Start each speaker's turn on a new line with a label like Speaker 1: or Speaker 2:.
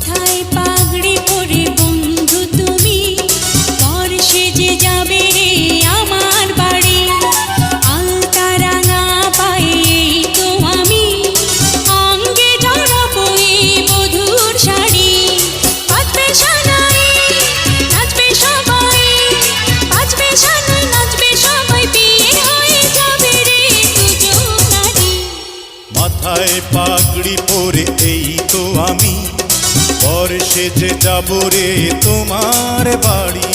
Speaker 1: মাথায় পাগড়ি পরে বন্ধু তুমি পর সেজে যাবে রে আমার বাড়ি। আলতা রাঙা পায়ে এই তো আমি অঙ্গে জড়াবো এই বধূর শাড়ি। বাজবে সানাই নাচবে সবাই, বাজবে সানাই নাচবে সবাই, বিয়ে হয়ে যাবে রে দুজন নারী।
Speaker 2: মাথায় পাগড়ি পরে এই তো আমি পর সেজে যাব রে তোমার বাড়ি।